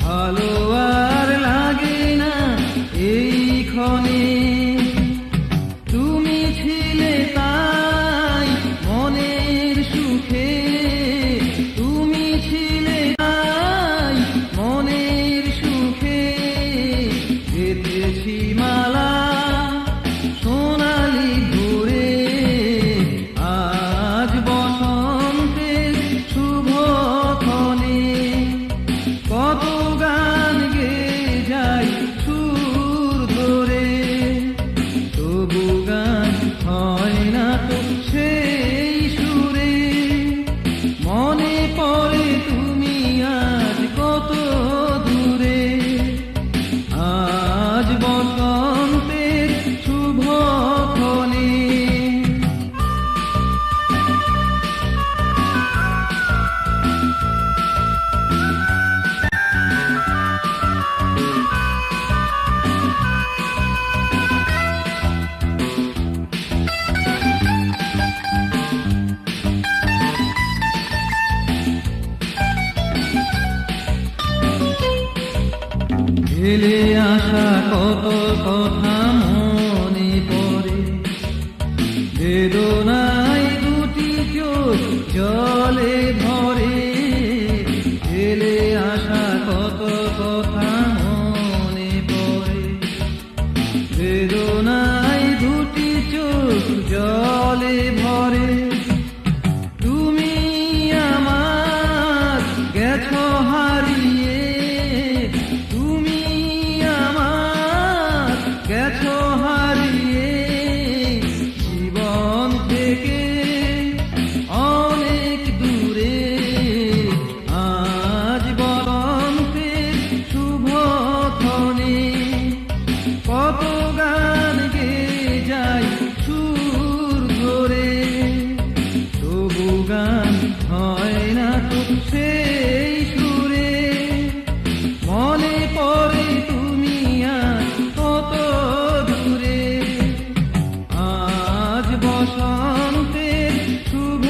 ভালো আর লাগে না এই ক্ষণে, তুমি ছিলে তাই মনের সুখে, তুমি ছিলে তাই মনের সুখে, গেঁথেছি মালা সোনালি ভোরে, আজ বসন্তের শুভ ক্ষণে, কত গান গেয়ে যাই সুর ধরে, তবু গান হয় না তো সেই সুরে, মনে পড়ে তুমি আজ কত দূরে, আজ বসন্তের শুভ ক্ষণে। ফেলে আসা কত কথা মনে পড়ে, বেদনায় দুটি চোখ জলে ভরে, ফেলে আসা কত কথা মনে পড়ে, বেদনায় দুটি চোখ জলে ভরে, তুমি আমার গেছো হারিয়ে, তুমি আমার গেছো হারিয়ে, জীবন থেকে অনেক দূরে, আজ বসন্তের শুভ ক্ষণে, কত গান গেয়ে যাই সুর ধরে, তবু গান হয় না তো সেই সুরে, মনে পড়ে তুমি আজ কত দূরে, আজ বসন্তের শুভ